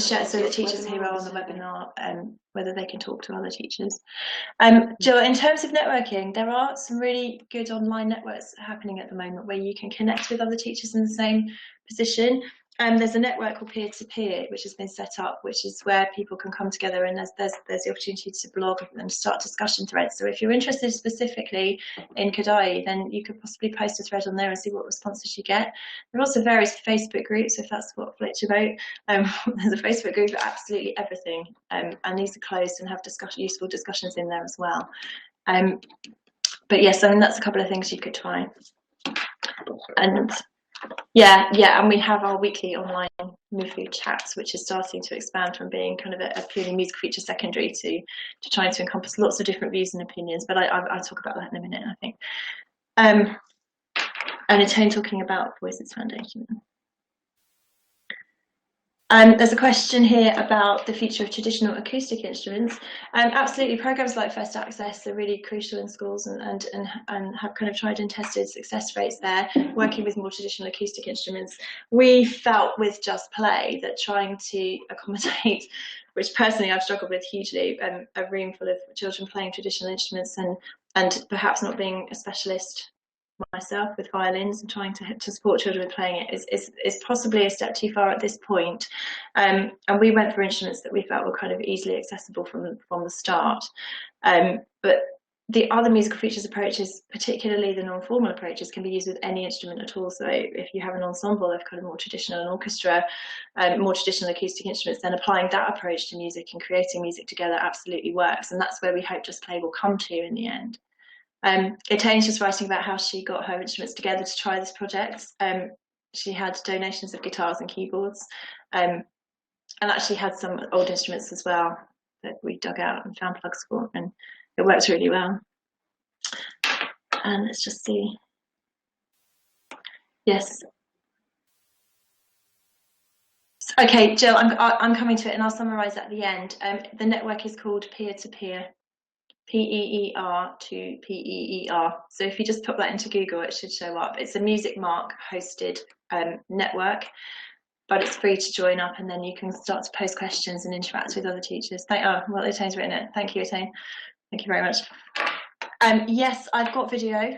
share so that teachers who are on the webinar, whether they can talk to other teachers. Jill, in terms of networking, there are some really good online networks happening at the moment where you can connect with other teachers in the same position. There's a network called Peer-to-Peer, which has been set up, which is where people can come together, and there's the opportunity to blog and start discussion threads. So if you're interested specifically in Kadai, then you could possibly post a thread on there and see what responses you get. There are also various Facebook groups, if that's what floats your boat. There's a Facebook group for absolutely everything, and these are closed and have useful discussions in there as well. But yes, I mean, that's a couple of things you could try. And Yeah, and we have our weekly online MoveFood chats, which is starting to expand from being kind of a purely musical feature secondary to trying to encompass lots of different views and opinions. But I'll talk about that in a minute, I think. And Atone talking about Voices Foundation. There's a question here about the future of traditional acoustic instruments. Absolutely, programs like First Access are really crucial in schools and have kind of tried and tested success rates there, working with more traditional acoustic instruments. We felt with Just Play that trying to accommodate, which personally I've struggled with hugely, a room full of children playing traditional instruments and perhaps not being a specialist myself with violins and trying to support children with playing it is possibly a step too far at this point. And we went for instruments that we felt were kind of easily accessible from the start. But the other musical features approaches, particularly the non-formal approaches, can be used with any instrument at all. So if you have an ensemble of kind of more traditional an orchestra, more traditional acoustic instruments, then applying that approach to music and creating music together absolutely works. And that's where we hope Just Play will come to in the end. Itane's just writing about how she got her instruments together to try this project. She had donations of guitars and keyboards, and actually had some old instruments as well that we dug out and found plugs for, and it worked really well. And let's just see. Yes. Okay, Jill, I'm coming to it, and I'll summarise at the end. The network is called Peer-to-Peer. PEER to PEER. So if you just put that into Google, it should show up. It's a Music Mark hosted network, but it's free to join up, and then you can start to post questions and interact with other teachers. Well, Itane's written it. Thank you, Itane. Thank you very much. Yes, I've got video.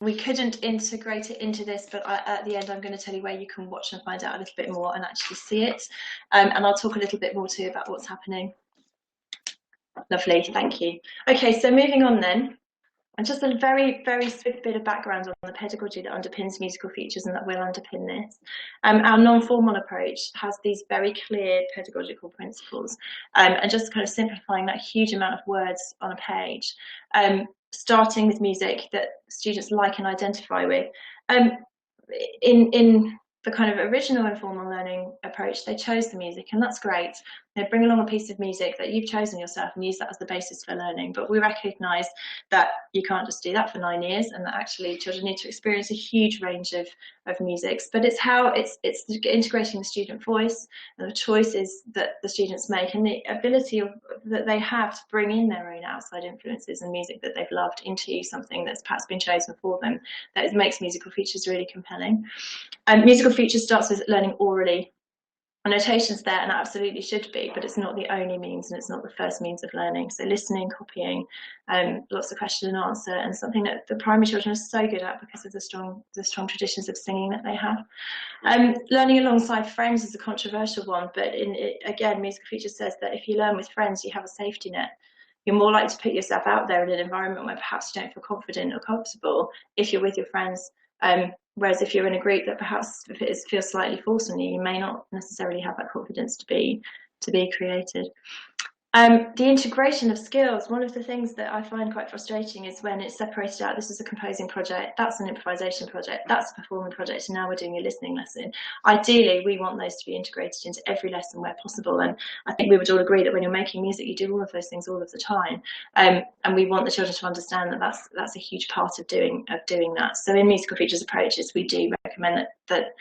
We couldn't integrate it into this, but at the end I'm going to tell you where you can watch and find out a little bit more and actually see it. And I'll talk a little bit more too about what's happening. Lovely, thank you. Okay, so moving on then, and just a very, very swift bit of background on the pedagogy that underpins musical features and that will underpin this. Our non-formal approach has these very clear pedagogical principles, and just kind of simplifying that huge amount of words on a page, starting with music that students like and identify with. In the kind of original informal learning approach, they chose the music, and that's great. They bring along a piece of music that you've chosen yourself and use that as the basis for learning. But we recognise that you can't just do that for 9 years, and that actually children need to experience a huge range of musics. But it's how it's integrating the student voice and the choices that the students make, and the ability that they have to bring in their own outside influences and music that they've loved into something that's perhaps been chosen for them. That makes musical features really compelling. Musical features starts with learning orally. Notation's there and absolutely should be, but it's not the only means, and it's not the first means of learning. So listening, copying, lots of question and answer, and something that the primary children are so good at because of the strong traditions of singing that they have. Learning alongside friends is a controversial one, but again, musical features says that if you learn with friends, you have a safety net. You're more likely to put yourself out there in an environment where perhaps you don't feel confident or comfortable if you're with your friends. Whereas if you're in a group that perhaps feels slightly forced on you, you may not necessarily have that confidence to be created. The integration of skills, one of the things that I find quite frustrating is when it's separated out. This is a composing project, that's an improvisation project, that's a performing project, and now we're doing a listening lesson. Ideally, we want those to be integrated into every lesson where possible, and I think we would all agree that when you're making music, you do all of those things all of the time, and we want the children to understand that that's a huge part of doing that. So in musical features approaches, we do recommend that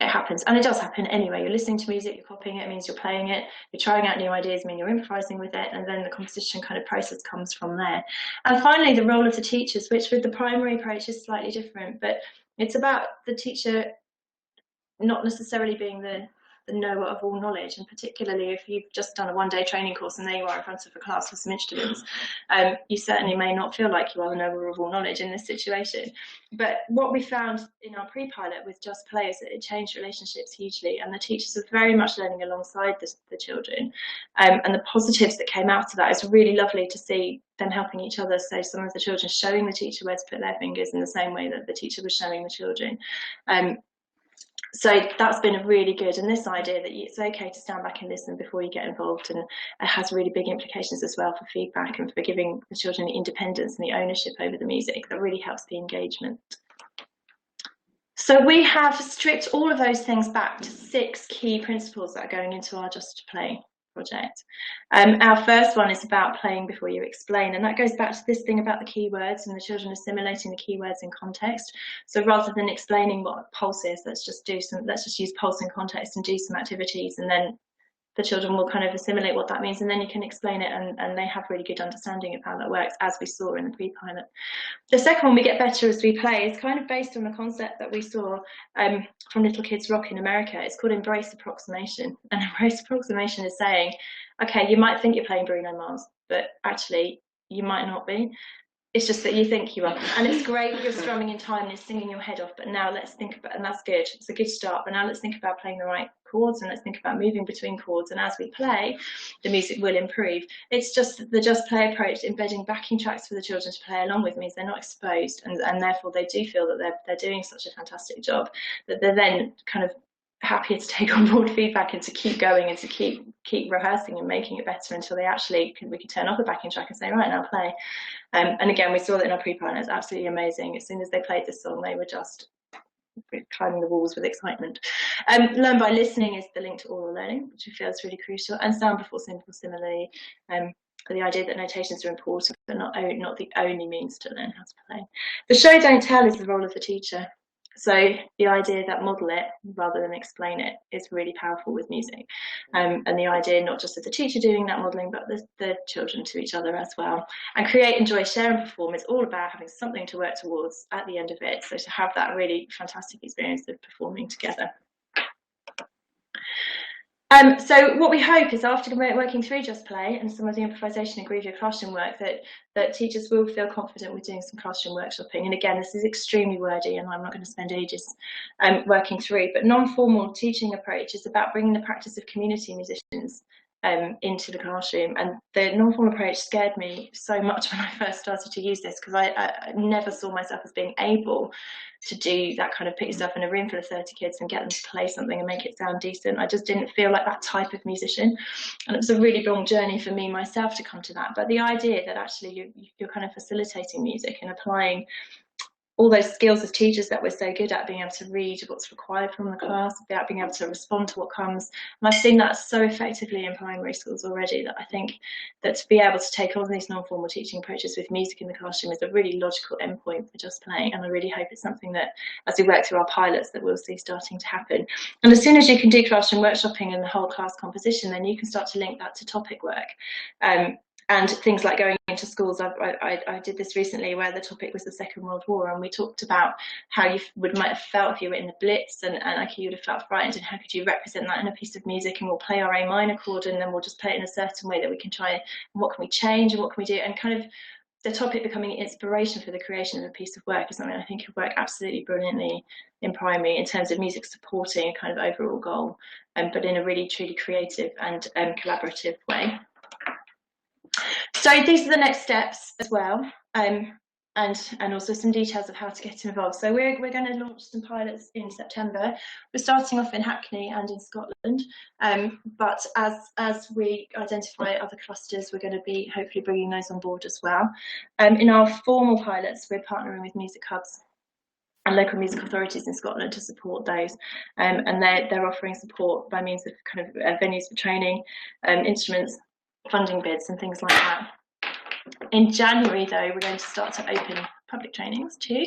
it happens, and it does happen anyway. You're listening to music, you're copying it, it means you're playing it, you're trying out new ideas, I mean you're improvising with it, and then the composition kind of process comes from there. And finally, the role of the teachers, which with the primary approach is slightly different, but it's about the teacher not necessarily being the knower of all knowledge, and particularly if you've just done a one-day training course and there you are in front of a class with some instruments, you certainly may not feel like you are the knower of all knowledge in this situation. But what we found in our pre-pilot with Just Play is that it changed relationships hugely, and the teachers are very much learning alongside the children, and the positives that came out of that is really lovely to see them helping each other. So some of the children showing the teacher where to put their fingers in the same way that the teacher was showing the children. So that's been really good, and this idea that it's okay to stand back and listen before you get involved, and it has really big implications as well for feedback and for giving the children the independence and the ownership over the music. That really helps the engagement. So we have stripped all of those things back to 6 key principles that are going into our Just Play project. Our first one is about playing before you explain, and that goes back to this thing about the keywords and the children assimilating the keywords in context. So rather than explaining what pulse is, let's just use pulse in context and do some activities, and then the children will kind of assimilate what that means, and then you can explain it, and they have really good understanding of how that works, as we saw in the pre-pilot. The second one, we get better as we play, is kind of based on a concept that we saw from Little Kids Rock in America. It's called embrace approximation. And embrace approximation is saying, okay, you might think you're playing Bruno Mars, but actually you might not be. It's just that you think you are. And it's great that you're strumming in time and it's singing your head off, but now let's think about, and that's good, it's a good start, but now let's think about playing the right chords, and let's think about moving between chords, and as we play, the music will improve. It's just the Just Play approach, embedding backing tracks for the children to play along with, means they're not exposed, and therefore they do feel that they're doing such a fantastic job, that they're then kind of happier to take on board feedback and to keep going and to keep rehearsing and making it better until they actually we can turn off a backing track and say, right, now play. And again, we saw that in our pre-pilot. It's absolutely amazing. As soon as they played this song, they were just climbing the walls with excitement. Learn by listening is the link to oral learning, which we feel is really crucial, and sound before simple similarly. The idea that notations are important, but not the only means to learn how to play. The show don't tell is the role of the teacher. So the idea that model it rather than explain it is really powerful with music. And the idea not just of the teacher doing that modelling, but the children to each other as well. And create, enjoy, share and perform is all about having something to work towards at the end of it. So to have that really fantastic experience of performing together. So what we hope is, after working through Just Play and some of the improvisation and Groove Your Classroom work, that teachers will feel confident with doing some classroom workshopping. And again, this is extremely wordy and I'm not going to spend ages working through, but non-formal teaching approach is about bringing the practice of community musicians into the classroom. And the non-formal approach scared me so much when I first started to use this, because I never saw myself as being able to do that kind of put yourself in a room full of 30 kids and get them to play something and make it sound decent. I just didn't feel like that type of musician, and it was a really long journey for me myself to come to that. But the idea that actually you're kind of facilitating music and applying all those skills as teachers that we're so good at, being able to read what's required from the class, about being able to respond to what comes. And I've seen that so effectively in primary schools already, that I think that to be able to take on these non-formal teaching approaches with music in the classroom is a really logical endpoint for Just Playing. And I really hope it's something that, as we work through our pilots, that we'll see starting to happen. And as soon as you can do classroom workshopping and the whole class composition, then you can start to link that to topic work. And things like going into schools. I did this recently where the topic was the Second World War, and we talked about how you might have felt if you were in the Blitz, and like you would have felt frightened, and how could you represent that in a piece of music. And we'll play our A minor chord, and then we'll just play it in a certain way that we can try, and what can we change and what can we do, and kind of the topic becoming inspiration for the creation of a piece of work is something I think could work absolutely brilliantly in primary in terms of music supporting a kind of overall goal, but in a really truly creative and collaborative way. So these are the next steps as well, and also some details of how to get involved. So we're going to launch some pilots in September. We're starting off in Hackney and in Scotland, but as we identify other clusters, we're going to be hopefully bringing those on board as well. In our formal pilots, we're partnering with music hubs and local music authorities in Scotland to support those, and they're offering support by means of kind of venues for training, instruments, funding bids and things like that. In January, though, we're going to start to open public trainings too,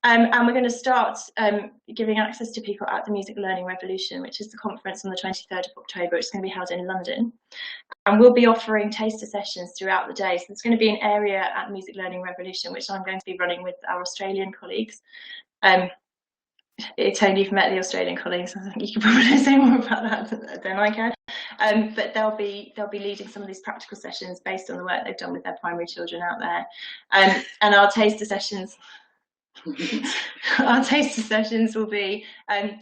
and we're going to start giving access to people at the Music Learning Revolution, which is the conference on the 23rd of October. It's going to be held in London, and we'll be offering taster sessions throughout the day. So there's going to be an area at Music Learning Revolution which I'm going to be running with our Australian colleagues. Tony, you've met the Australian colleagues. I think you can probably say more about that than I can. But they'll be leading some of these practical sessions based on the work they've done with their primary children out there. And our taster sessions, will be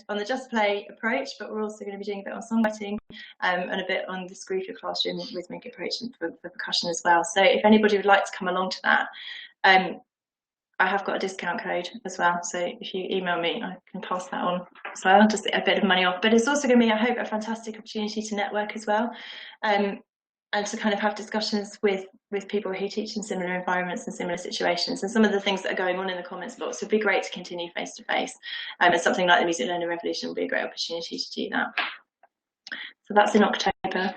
on the Just Play approach, but we're also going to be doing a bit on songwriting and a bit on this Groove Your Classroom rhythmic approach for percussion as well. So if anybody would like to come along to that, I have got a discount code as well, so if you email me, I can pass that on as well, just a bit of money off. But it's also going to be, I hope, a fantastic opportunity to network as well. and to kind of have discussions with people who teach in similar environments and similar situations. And some of the things that are going on in the comments box would be great to continue face to face. And something like the Music Learning Revolution will be a great opportunity to do that. So that's in October.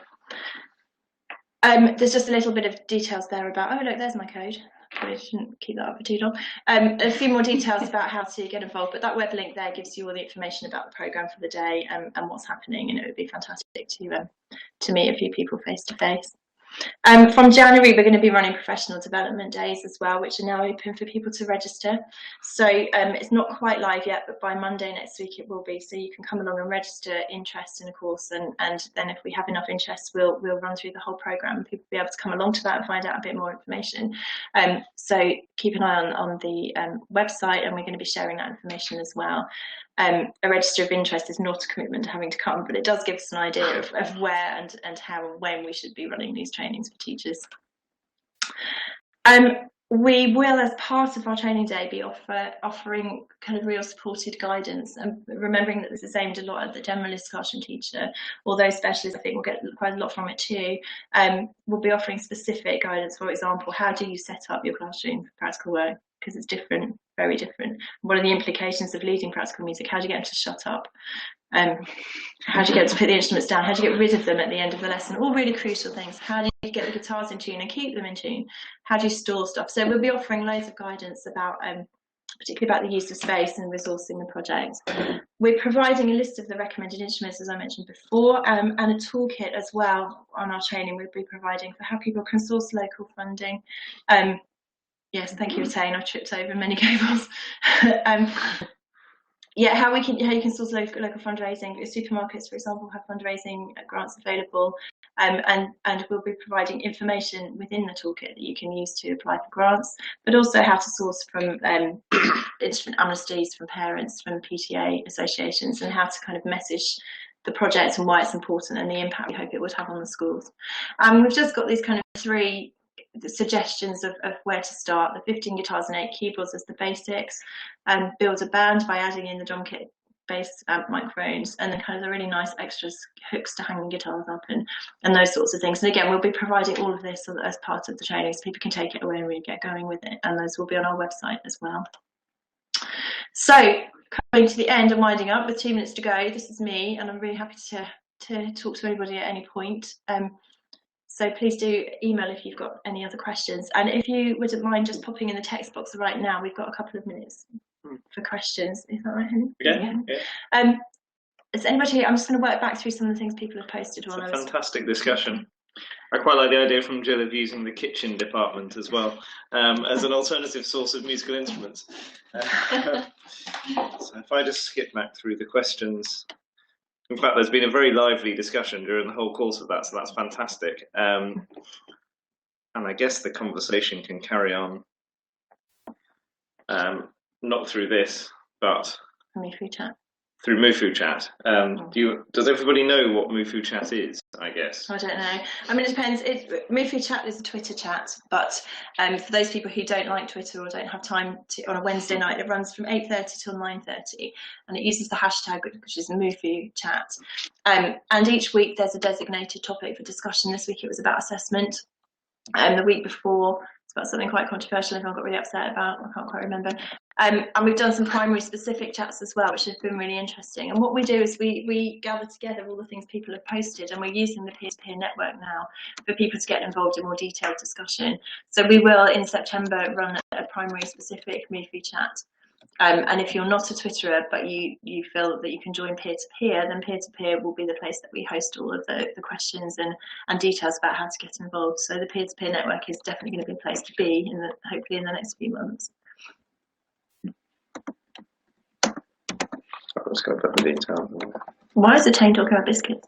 There's just a little bit of details there about, oh look, there's my code. I shouldn't keep that up for too long. A few more details about how to get involved, but that web link there gives you all the information about the programme for the day and what's happening, and it would be fantastic to meet a few people face to face. From January, we're going to be running professional development days as well, which are now open for people to register. So it's not quite live yet, but by Monday next week it will be. So you can come along and register interest in a course, and then if we have enough interest, we'll run through the whole programme, and people will be able to come along to that and find out a bit more information. So keep an eye on the website, and we're going to be sharing that information as well. A register of interest is not a commitment to having to come, but it does give us an idea of where and how and when we should be running these trainings for teachers. We will, as part of our training day, be offering kind of real supported guidance, and remembering that this is aimed a lot at the generalist classroom teacher, although specialists I think will get quite a lot from it too. We'll be offering specific guidance. For example, how do you set up your classroom for practical work? Because it's different, very different. What are the implications of leading practical music? How do you get them to shut up? How do you get them to put the instruments down? How do you get rid of them at the end of the lesson? All really crucial things. How do you get the guitars in tune and keep them in tune? How do you store stuff? So we'll be offering loads of guidance about, particularly about the use of space and resourcing the project. We're providing a list of the recommended instruments, as I mentioned before, and a toolkit as well on our training we'll be providing for how people can source local funding. Yes, thank you, Retain. I tripped over many cables. Yeah, how you can source local fundraising. Supermarkets, for example, have fundraising grants available, and we'll be providing information within the toolkit that you can use to apply for grants, but also how to source from instrument amnesties from parents, from PTA associations, and how to kind of message the project and why it's important and the impact we hope it would have on the schools. We've just got these kind of three suggestions of where to start: the 15 guitars and 8 keyboards as the basics, and build a band by adding in the drum kit, bass, amp, microphones, and then kind of the really nice extras, hooks to hanging guitars up, and those sorts of things. And again, we'll be providing all of this as part of the training, so people can take it away and really get going with it, and those will be on our website as well. So coming to the end and winding up with 2 minutes to go, this is me, and I'm really happy to talk to anybody at any point. So please do email if you've got any other questions. And if you wouldn't mind just popping in the text box right now, we've got a couple of minutes for questions. Is that right, Henry? Yeah. Is anybody here? I'm just going to work back through some of the things people have posted. It's a fantastic discussion. I quite like the idea from Jill of using the kitchen department as well as an alternative source of musical instruments. So if I just skip back through the questions. In fact, there's been a very lively discussion during the whole course of that, so that's fantastic. And I guess the conversation can carry on, not through this, but through Mufu Chat. Does everybody know what Mufu Chat is, I guess? I don't know. I mean, it depends. Mufu Chat is a Twitter chat, but for those people who don't like Twitter or don't have time to, on a Wednesday night, it runs from 8:30 till 9:30, and it uses the hashtag, which is Mufu Chat. And each week there's a designated topic for discussion. This week it was about assessment, and the week before it's about something quite controversial everyone got really upset about. I can't quite remember. And we've done some primary specific chats as well, which have been really interesting. And what we do is we gather together all the things people have posted, and we're using the peer-to-peer network now for people to get involved in more detailed discussion. So we will in September run a primary specific Mufu chat. And if you're not a Twitterer but you feel that you can join peer-to-peer, then peer-to-peer will be the place that we host all of the questions and details about how to get involved. So the peer-to-peer network is definitely going to be a place to be hopefully in the next few months. I'm just going to put the details. Why is the Tane talking about biscuits?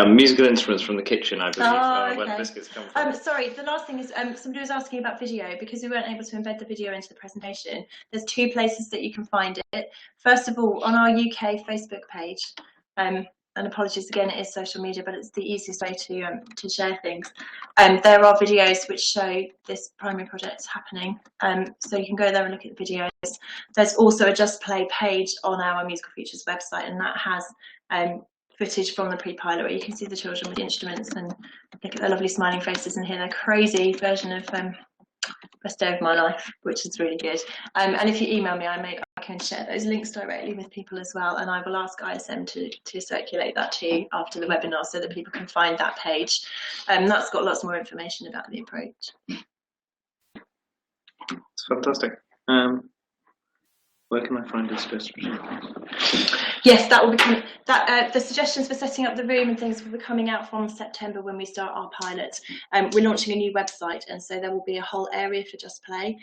Musical instruments from the kitchen, I believe. Okay. Where the biscuits come from. Sorry, the last thing is somebody was asking about video, because we weren't able to embed the video into the presentation. There's 2 places that you can find it. First of all, on our UK Facebook page, and apologies again, it is social media, but it's the easiest way to share things. There are videos which show this primary project happening, so you can go there and look at the videos. There's also a Just Play page on our Musical Futures website, and that has footage from the pre-pilot where you can see the children with the instruments and look at their lovely smiling faces and hear their crazy version of Best Day of My Life, which is really good. And if you email me, I can share those links directly with people as well, and I will ask ISM to circulate that too after the webinar so that people can find that page. That's got lots more information about the approach. It's fantastic. Where can I find this suggestion? Yes, that will become that. The suggestions for setting up the room and things will be coming out from September when we start our pilot. We're launching a new website, and so there will be a whole area for Just Play.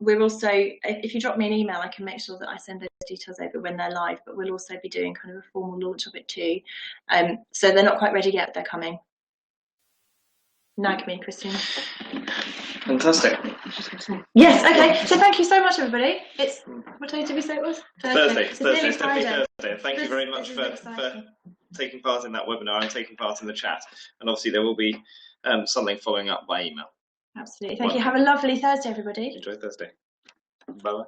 We're also, if you drop me an email, I can make sure that I send those details over when they're live. But we'll also be doing kind of a formal launch of it too. So they're not quite ready yet. They're coming. Nag me, Christine. Fantastic. Yes, okay. So thank you so much, everybody. It's, what day did we say it was? Thursday. It's Thursday. nearly Friday. Thursday. Thank you very much for taking part in that webinar and taking part in the chat. And obviously there will be something following up by email. Absolutely. Thank you. Have a lovely Thursday, everybody. Enjoy Thursday. Bye-bye.